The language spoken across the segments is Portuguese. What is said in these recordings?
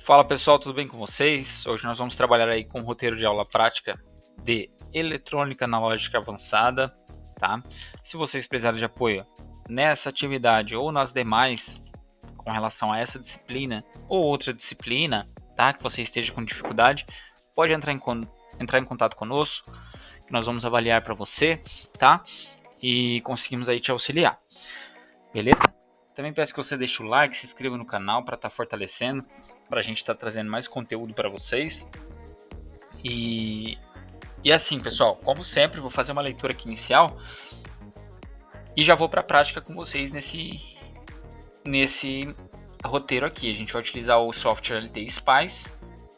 Fala pessoal, tudo bem com vocês? Hoje nós vamos trabalhar aí com um roteiro de aula prática de eletrônica analógica avançada, tá? Se vocês precisarem de apoio nessa atividade ou nas demais com relação a essa disciplina ou outra disciplina, tá? Que você esteja com dificuldade, pode entrar em contato conosco, que nós vamos avaliar para você, tá? E conseguimos aí te auxiliar, beleza? Também peço que você deixe o like, se inscreva no canal para estar fortalecendo, para a gente estar trazendo mais conteúdo para vocês. E assim, pessoal, como sempre, vou fazer uma leitura aqui inicial e já vou para a prática com vocês nesse roteiro aqui. A gente vai utilizar o software LT Spice,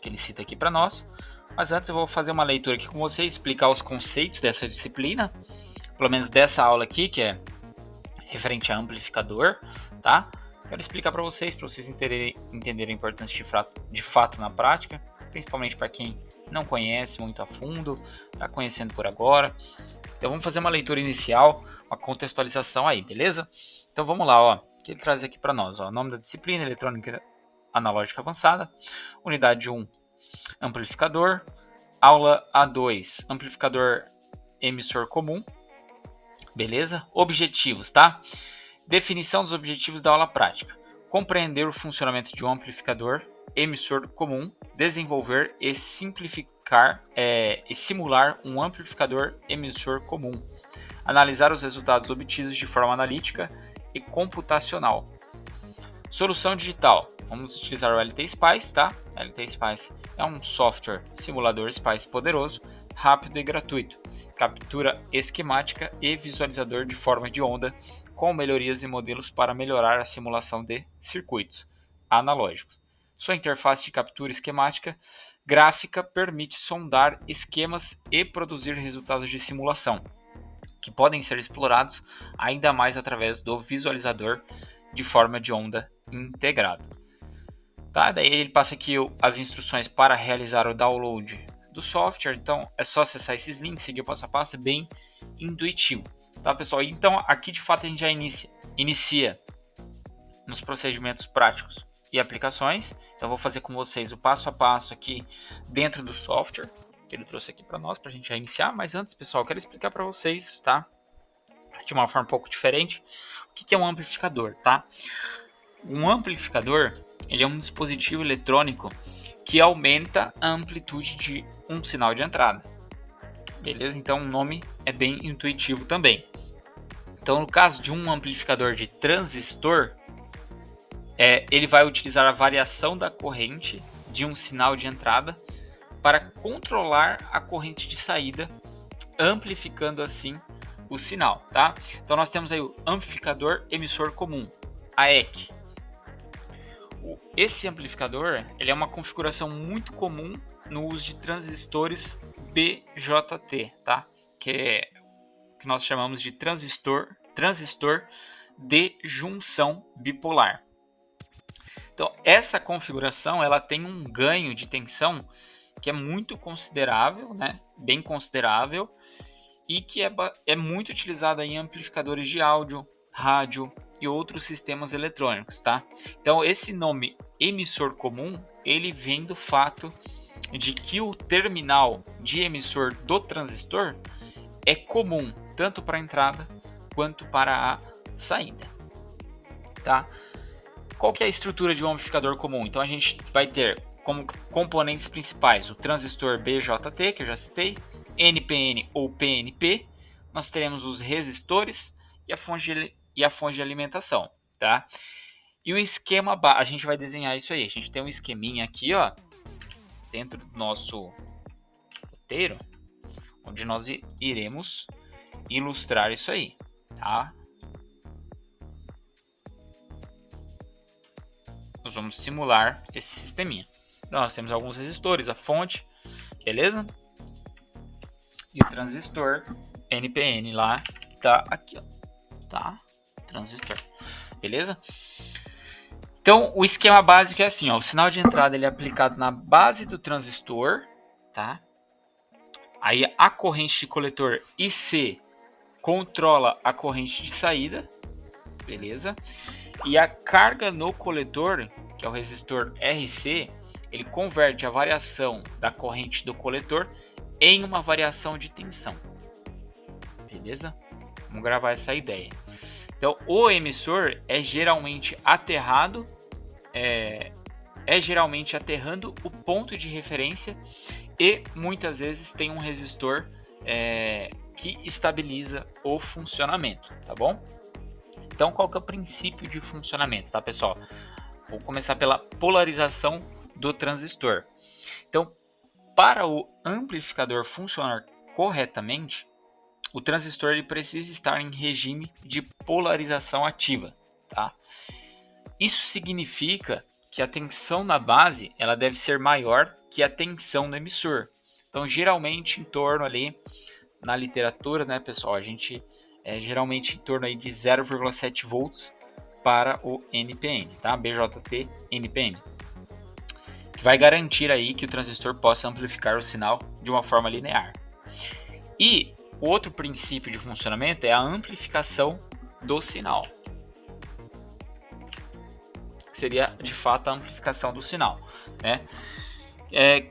que ele cita aqui para nós. Mas antes eu vou fazer uma leitura aqui com vocês, explicar os conceitos dessa disciplina, pelo menos dessa aula aqui, que é referente a amplificador, tá? Quero explicar para vocês entenderem a importância de fato na prática, principalmente para quem não conhece muito a fundo, está conhecendo por agora. Então vamos fazer uma leitura inicial, uma contextualização aí, beleza? Então vamos lá, ó. O que ele traz aqui para nós, ó. Nome da disciplina: eletrônica analógica avançada. Unidade 1, amplificador. Aula A2, amplificador emissor comum. Beleza? Objetivos, tá? Definição dos objetivos da aula prática: compreender o funcionamento de um amplificador emissor comum, desenvolver e simplificar e simular um amplificador emissor comum, analisar os resultados obtidos de forma analítica e computacional. Solução digital: vamos utilizar o LT Spice, tá? LT Spice é um software simulador Spice poderoso, rápido e gratuito. Captura esquemática e visualizador de forma de onda, com melhorias e modelos para melhorar a simulação de circuitos analógicos. Sua interface de captura esquemática gráfica permite sondar esquemas e produzir resultados de simulação, que podem ser explorados ainda mais através do visualizador de forma de onda integrado. Tá? Daí ele passa aqui as instruções para realizar o download do software, então é só acessar esses links, seguir o passo a passo, é bem intuitivo, tá, pessoal? Então aqui de fato a gente já inicia nos procedimentos práticos e aplicações. Então vou fazer com vocês o passo a passo aqui dentro do software que ele trouxe aqui para nós, para a gente já iniciar. Mas antes, pessoal, eu quero explicar para vocês, tá, de uma forma um pouco diferente, o que é um amplificador, tá? Um amplificador, ele é um dispositivo eletrônico que aumenta a amplitude de um sinal de entrada. Beleza? Então o nome é bem intuitivo também. Então no caso de um amplificador de transistor, ele vai utilizar a variação da corrente de um sinal de entrada para controlar a corrente de saída, amplificando assim o sinal, tá? Então nós temos aí o amplificador emissor comum, AEC. Esse amplificador, ele é uma configuração muito comum no uso de transistores BJT, tá? Que nós chamamos de transistor de junção bipolar. Então, essa configuração, ela tem um ganho de tensão que é muito considerável, né? Bem considerável, e que é muito utilizada em amplificadores de áudio, rádio e outros sistemas eletrônicos, tá? Então esse nome emissor comum, ele vem do fato de que o terminal de emissor do transistor é comum tanto para a entrada quanto para a saída, tá? Qual que é a estrutura de um amplificador comum? Então a gente vai ter como componentes principais o transistor BJT, que eu já citei, NPN ou PNP, nós teremos os resistores e a fonte de alimentação, tá? E o esquema, a gente vai desenhar isso aí. A gente tem um esqueminha aqui, ó, dentro do nosso roteiro, onde nós iremos ilustrar isso aí, tá? Nós vamos simular esse sisteminha. Então, nós temos alguns resistores, a fonte, beleza? E o transistor NPN lá tá aqui, ó, tá? Transistor, beleza? Então o esquema básico é assim, ó, o sinal de entrada ele é aplicado na base do transistor, tá? Aí a corrente de coletor IC controla a corrente de saída, beleza? E a carga no coletor, que é o resistor RC, ele converte a variação da corrente do coletor em uma variação de tensão. Beleza? Vamos gravar essa ideia. Então, o emissor é geralmente aterrado, geralmente aterrando o ponto de referência e muitas vezes tem um resistor que estabiliza o funcionamento, tá bom? Então, qual que é o princípio de funcionamento, tá, pessoal? Vou começar pela polarização do transistor. Então, para o amplificador funcionar corretamente, o transistor ele precisa estar em regime de polarização ativa, tá? Isso significa que a tensão na base ela deve ser maior que a tensão no emissor. Então, geralmente em torno ali na literatura, né, pessoal, a gente geralmente em torno aí de 0,7 volts para o NPN, tá? BJT NPN, que vai garantir aí que o transistor possa amplificar o sinal de uma forma linear. E o outro princípio de funcionamento é a amplificação do sinal, que seria de fato a amplificação do sinal, né?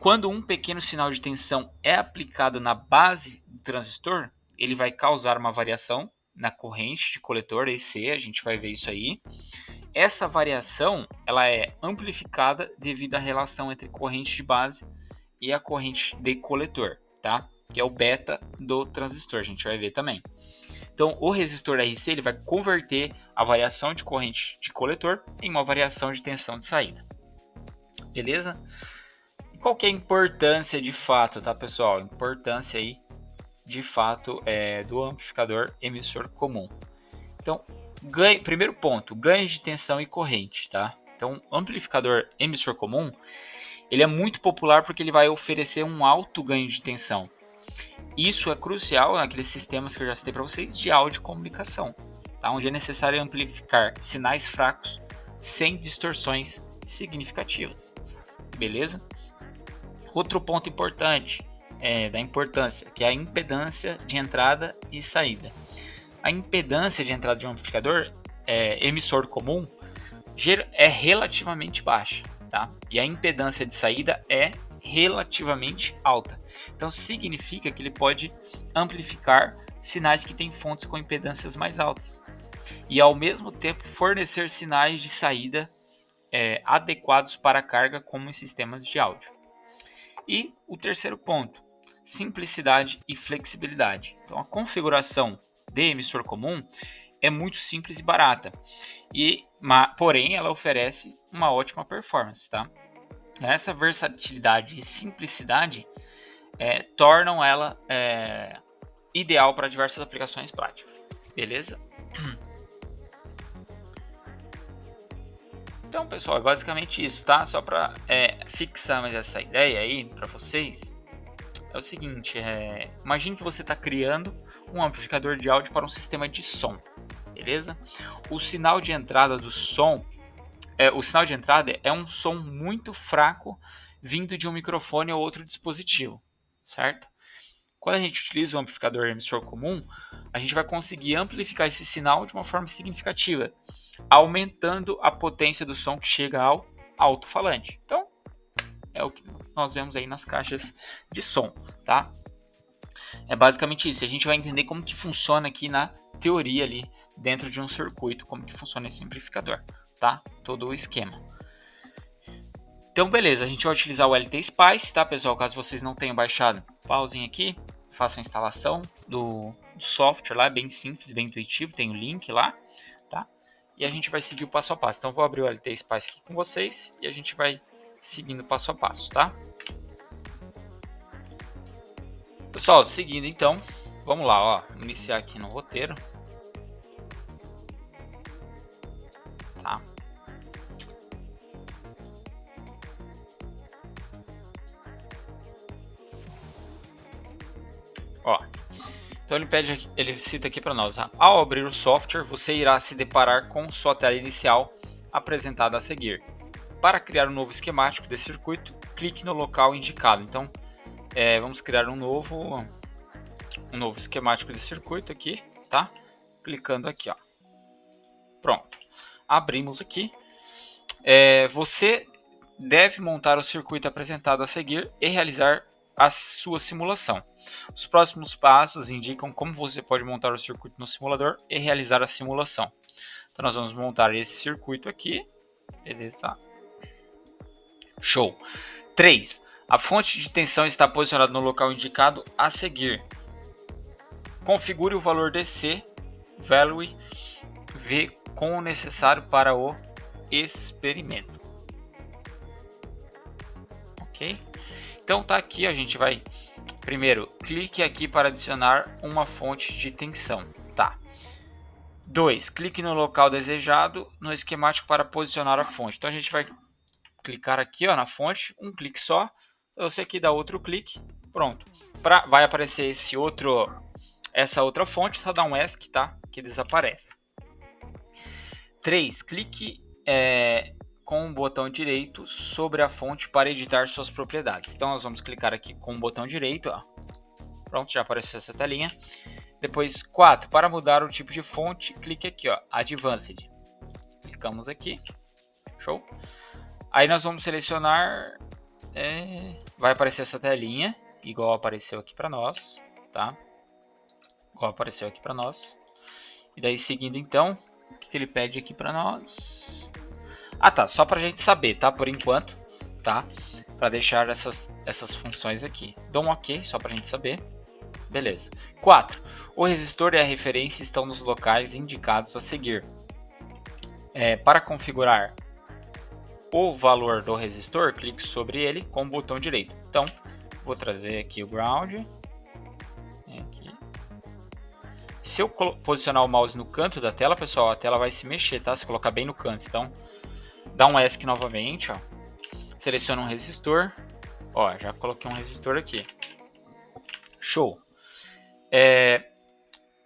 Quando um pequeno sinal de tensão é aplicado na base do transistor, ele vai causar uma variação na corrente de coletor EC, a gente vai ver isso aí. Essa variação ela é amplificada devido à relação entre corrente de base e a corrente de coletor, tá? Que é o beta do transistor, a gente vai ver também. Então, o resistor RC ele vai converter a variação de corrente de coletor em uma variação de tensão de saída. Beleza? E qual que é a importância de fato, tá, pessoal? A importância aí, de fato, do amplificador emissor comum. Então, primeiro ponto, ganhos de tensão e corrente, tá? Então, o amplificador emissor comum, ele é muito popular porque ele vai oferecer um alto ganho de tensão. Isso é crucial naqueles sistemas que eu já citei para vocês de áudio e comunicação, tá? Onde é necessário amplificar sinais fracos sem distorções significativas. Beleza? Outro ponto importante da importância, que é a impedância de entrada e saída. A impedância de entrada de um amplificador emissor comum é relativamente baixa, tá? E a impedância de saída é relativamente alta. Então significa que ele pode amplificar sinais que têm fontes com impedâncias mais altas e ao mesmo tempo fornecer sinais de saída adequados para a carga, como em sistemas de áudio. E o terceiro ponto, simplicidade e flexibilidade. Então a configuração de emissor comum é muito simples e barata, porém ela oferece uma ótima performance, tá? Essa versatilidade e simplicidade tornam ela ideal para diversas aplicações práticas, beleza? Então, pessoal, é basicamente isso, tá? Só para fixar mais essa ideia aí para vocês, é o seguinte, imagine que você está criando um amplificador de áudio para um sistema de som, beleza? O sinal de entrada do som, o sinal de entrada é um som muito fraco vindo de um microfone ou outro dispositivo, certo? Quando a gente utiliza o amplificador emissor comum, a gente vai conseguir amplificar esse sinal de uma forma significativa, aumentando a potência do som que chega ao alto-falante. Então, é o que nós vemos aí nas caixas de som, tá? É basicamente isso. A gente vai entender como que funciona aqui na teoria ali, dentro de um circuito, como que funciona esse amplificador, tá? Todo o esquema. Então, beleza, a gente vai utilizar o LT Spice, tá, pessoal? Caso vocês não tenham baixado, pausem aqui, façam a instalação do software lá, é bem simples, bem intuitivo, tem o link lá, tá? E a gente vai seguir o passo a passo. Então, vou abrir o LT Spice aqui com vocês e a gente vai seguindo passo a passo, tá? Pessoal, seguindo então, vamos lá, ó, iniciar aqui no roteiro, tá? Ó, então ele cita aqui para nós, ao abrir o software, você irá se deparar com sua tela inicial apresentada a seguir. Para criar um novo esquemático desse circuito, clique no local indicado. Então, vamos criar um novo esquemático de circuito aqui, tá? Clicando aqui, ó. Pronto. Abrimos aqui. Você deve montar o circuito apresentado a seguir e realizar a sua simulação. Os próximos passos indicam como você pode montar o circuito no simulador e realizar a simulação. Então nós vamos montar esse circuito aqui. Beleza. Show. 3. A fonte de tensão está posicionada no local indicado a seguir. Configure o valor DC, value V com o necessário para o experimento. Ok? Então tá aqui, a gente vai... Primeiro, clique aqui para adicionar uma fonte de tensão. Tá. 2. Clique no local desejado no esquemático para posicionar a fonte. Então a gente vai clicar aqui, ó, na fonte, um clique só. Você aqui dá outro clique, pronto. Vai aparecer essa outra fonte, só dá um ESC, tá? Que desaparece. 3. Clique com o botão direito sobre a fonte para editar suas propriedades. Então nós vamos clicar aqui com o botão direito, ó. Pronto, já apareceu essa telinha. Depois 4. Para mudar o tipo de fonte, clique aqui, ó, Advanced. Clicamos aqui. Show. Aí nós vamos selecionar, vai aparecer essa telinha, igual apareceu aqui para nós, tá? Igual apareceu aqui para nós. E daí seguindo então, o que ele pede aqui para nós? Ah tá, só para a gente saber, tá? Por enquanto, tá? Para deixar essas funções aqui. Dou um OK, só para a gente saber. Beleza. 4. O resistor e a referência estão nos locais indicados a seguir. Para configurar o valor do resistor, clique sobre ele com o botão direito. Então, vou trazer aqui o ground. Aqui. Se eu posicionar o mouse no canto da tela, pessoal, a tela vai se mexer, tá? Se colocar bem no canto. Então, dá um ESC novamente, ó. Seleciona um resistor. Ó, já coloquei um resistor aqui. Show.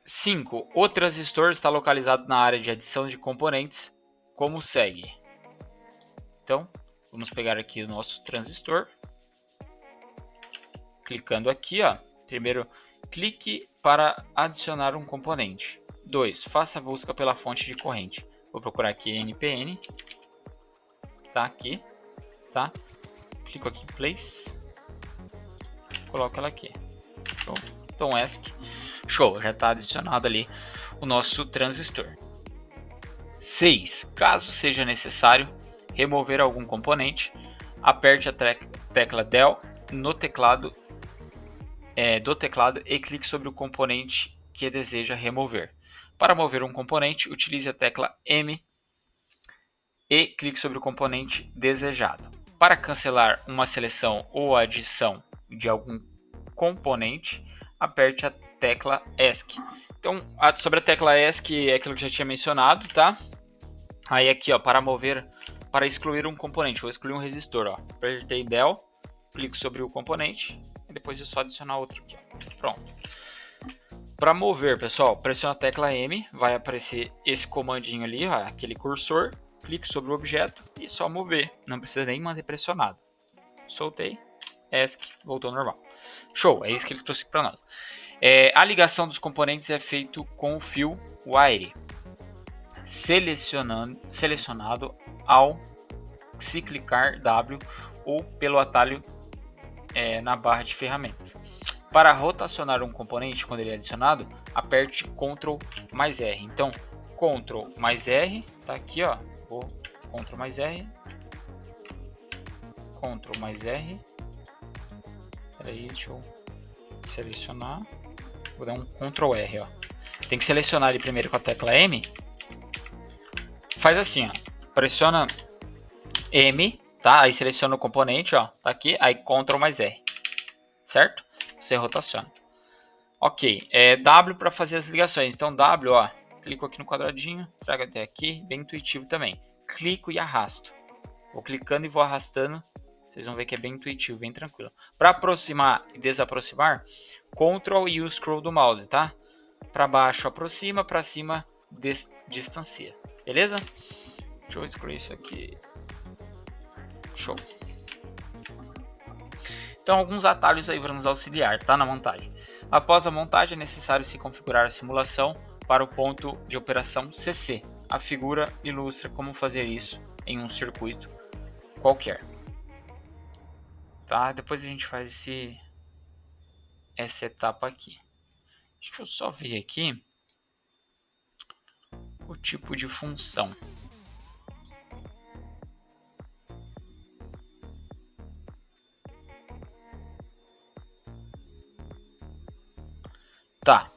5. O transistor está localizado na área de adição de componentes, como segue. Então, vamos pegar aqui o nosso transistor. Clicando aqui, ó. Primeiro, clique para adicionar um componente. 2. Faça a busca pela fonte de corrente. Vou procurar aqui NPN. Tá aqui, tá? Clico aqui em Place. Coloco ela aqui. Show. Então, ESC. Show, já está adicionado ali o nosso transistor. 6. Caso seja necessário remover algum componente, aperte a tecla Del no teclado do teclado e clique sobre o componente que deseja remover. Para mover um componente, utilize a tecla M e clique sobre o componente desejado. Para cancelar uma seleção ou adição de algum componente, aperte a tecla ESC. Então, sobre a tecla ESC é aquilo que já tinha mencionado, tá? Aí aqui, ó, para excluir um componente, vou excluir um resistor, ó. Apertei Del, clico sobre o componente e depois é só adicionar outro aqui, ó. Pronto. Para mover, pessoal, pressiona a tecla M, vai aparecer esse comandinho ali, ó, aquele cursor, clique sobre o objeto e só mover, não precisa nem manter pressionado. Soltei, ESC, voltou normal. Show, é isso que ele trouxe para nós. A ligação dos componentes é feita com o fio wire, selecionado ao se clicar W ou pelo atalho na barra de ferramentas. Para rotacionar um componente quando ele é adicionado, aperte Ctrl mais R. Então, Ctrl mais R, tá aqui, ó. Vou Ctrl mais R. Ctrl mais R. Peraí, deixa eu selecionar. Vou dar um Ctrl R, ó. Tem que selecionar ele primeiro com a tecla M. Faz assim, ó. Pressiona M, tá? Aí seleciona o componente, ó. Tá aqui. Aí Ctrl mais R. Certo? Você rotaciona. Ok. W para fazer as ligações. Então W, ó. Clico aqui no quadradinho. Trago até aqui. Bem intuitivo também. Clico e arrasto. Vou clicando e vou arrastando. Vocês vão ver que é bem intuitivo, bem tranquilo. Para aproximar e desaproximar, Ctrl e o scroll do mouse, tá? Para baixo aproxima, para cima distancia. Beleza? Deixa eu excluir isso aqui. Show. Então, alguns atalhos aí para nos auxiliar, tá? Na montagem. Após a montagem, é necessário se configurar a simulação para o ponto de operação CC. A figura ilustra como fazer isso em um circuito qualquer. tá? Depois a gente faz essa etapa aqui. Deixa eu só ver aqui o tipo de função. Tá.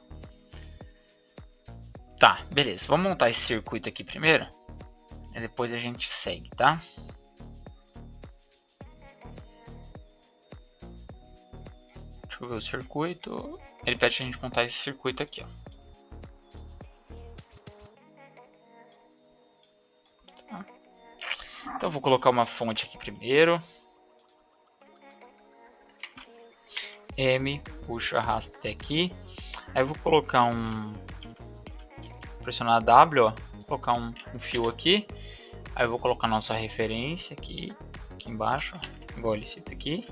Tá, beleza. Vamos montar esse circuito aqui primeiro. E depois a gente segue, tá? Deixa eu ver o circuito. Ele pede a gente montar esse circuito aqui, ó. Tá. Então eu vou colocar uma fonte aqui primeiro. M, puxo, arrasto até aqui. Aí eu vou colocar pressionar W, ó. Vou colocar um fio aqui. Aí eu vou colocar nossa referência aqui embaixo, ó, igual ele cita aqui,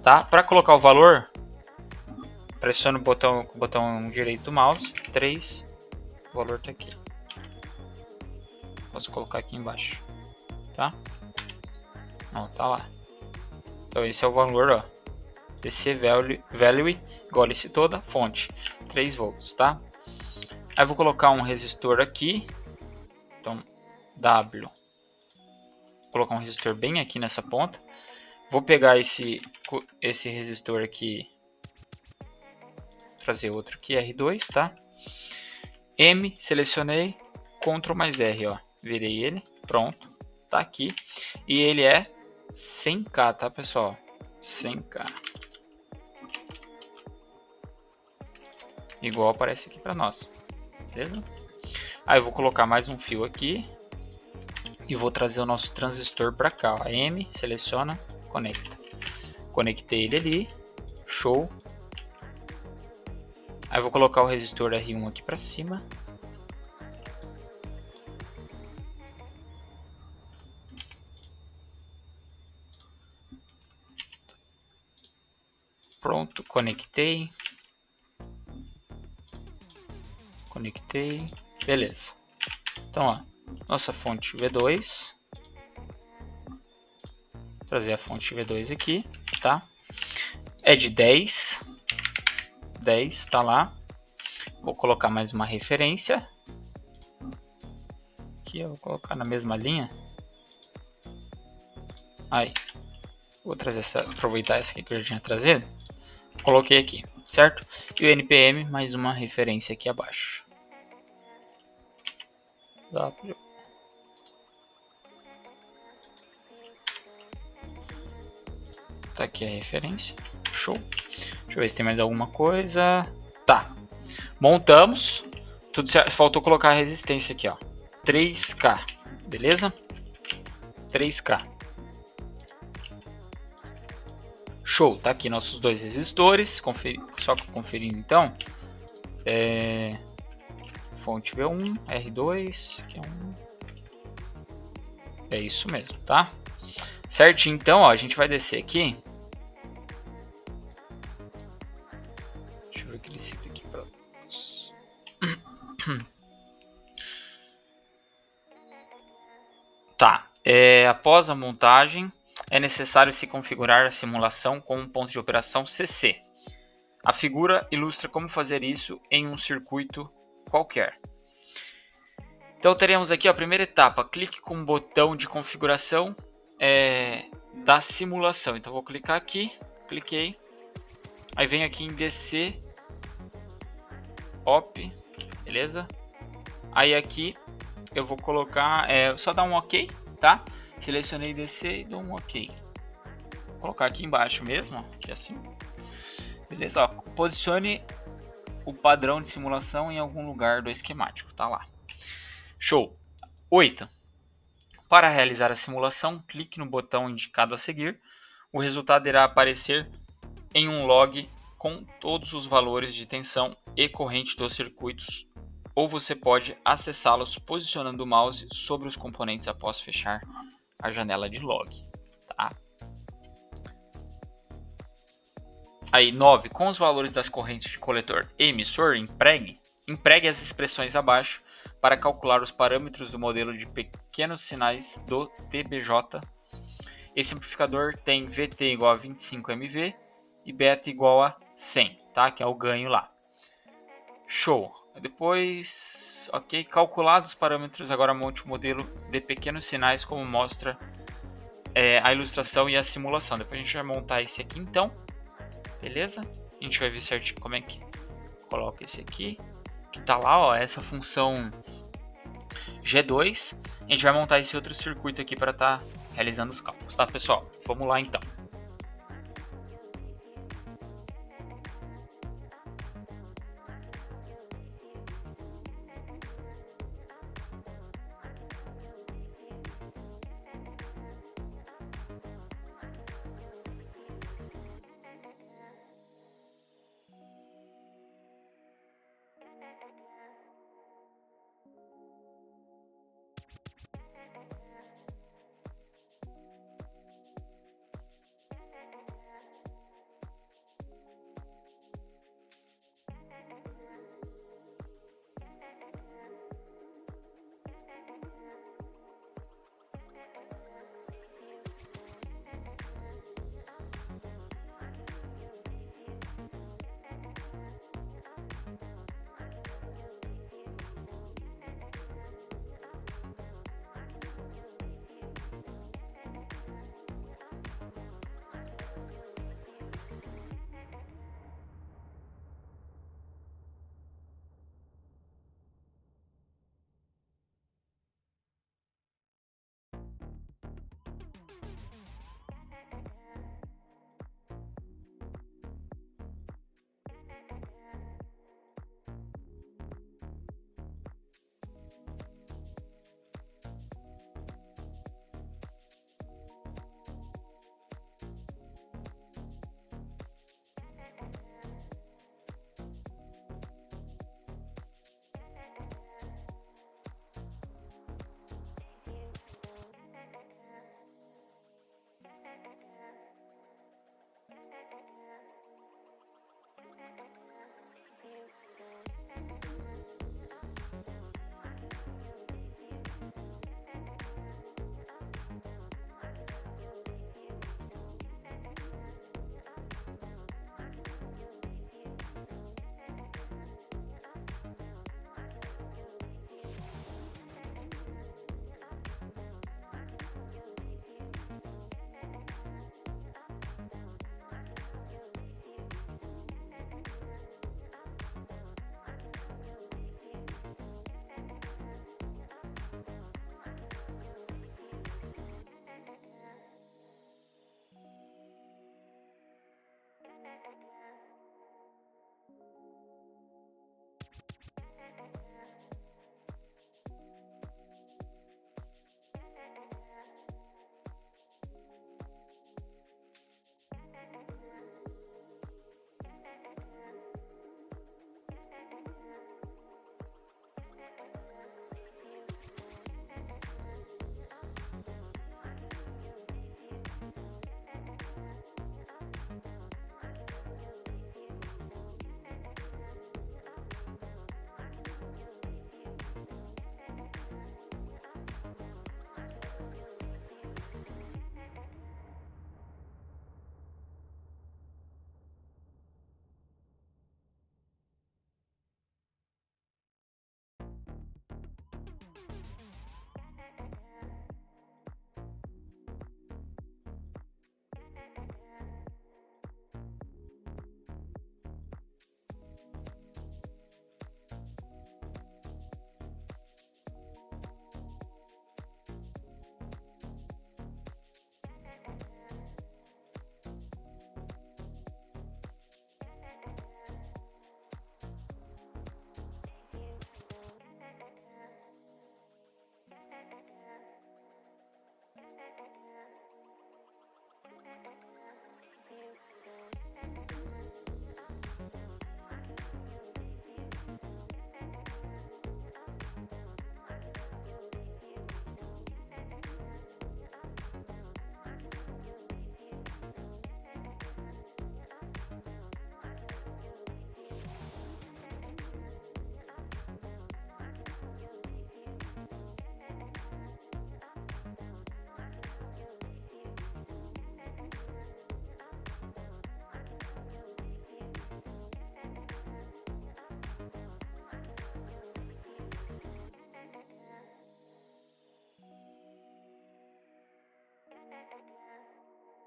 tá? Para colocar o valor, pressiono com o botão direito do mouse, 3, o valor tá aqui. Posso colocar aqui embaixo, tá? Ó, tá lá. Então esse é o valor, ó, DC value, igual ele citou, da fonte, 3 volts, tá? Aí eu vou colocar um resistor aqui, então W. Vou colocar um resistor bem aqui nessa ponta. Vou pegar esse resistor aqui, trazer outro aqui, R2, tá? M, selecionei, Ctrl mais R, ó, virei ele, pronto, tá aqui. E ele é 100K, tá, pessoal? 100K. Igual aparece aqui para nós, beleza? Aí eu vou colocar mais um fio aqui e vou trazer o nosso transistor para cá, ó. M, seleciona, conecta. Conectei ele ali, show. Aí eu vou colocar o resistor R1 aqui para cima. Pronto, conectei. Conectei. Beleza. Então, ó, nossa fonte V2. Vou trazer a fonte V2 aqui, tá? É de 10. 10, tá lá. Vou colocar mais uma referência. Aqui eu vou colocar na mesma linha. Aí. Vou trazer aproveitar essa aqui que eu já tinha trazido. Coloquei aqui, certo? E o NPM, mais uma referência aqui abaixo. W. Tá aqui a referência. Show. Deixa eu ver se tem mais alguma coisa. Tá. Montamos. Tudo certo. Faltou colocar a resistência aqui, ó. 3K. Beleza? 3K. Show. Tá aqui nossos dois resistores. Só conferindo então. Fonte V1, R2, que é um. É isso mesmo, tá? Certinho, então, ó, a gente vai descer aqui. Deixa eu ver o que ele cita aqui para nós. Tá. Após a montagem, é necessário se configurar a simulação com um ponto de operação CC. A figura ilustra como fazer isso em um circuito qualquer. Então teremos aqui a primeira etapa, clique com o botão de configuração da simulação. Então vou clicar aqui, cliquei, aí venho aqui em DC, op, beleza? Aí aqui eu vou colocar, só dar um OK, tá? Selecionei DC e dou um OK. Vou colocar aqui embaixo mesmo, ó, que é assim. Beleza? Ó, posicione o padrão de simulação em algum lugar do esquemático, tá lá. Show. 8. Para realizar a simulação, clique no botão indicado a seguir. O resultado irá aparecer em um log com todos os valores de tensão e corrente dos circuitos, ou você pode acessá-los posicionando o mouse sobre os componentes após fechar a janela de log. Tá? Aí, 9. Com os valores das correntes de coletor e emissor, empregue as expressões abaixo para calcular os parâmetros do modelo de pequenos sinais do TBJ Esse amplificador tem VT igual a 25 MV e beta igual a 100, tá? Que é o ganho lá. Show. Depois, ok, calculados os parâmetros, agora monte o modelo de pequenos sinais como mostra a ilustração e a simulação. Depois a gente vai montar esse aqui então, beleza? A gente vai ver certinho como é que coloca esse aqui, que tá lá, ó, essa função G2. A gente vai montar esse outro circuito aqui para estar realizando os cálculos, tá pessoal? Vamos lá então.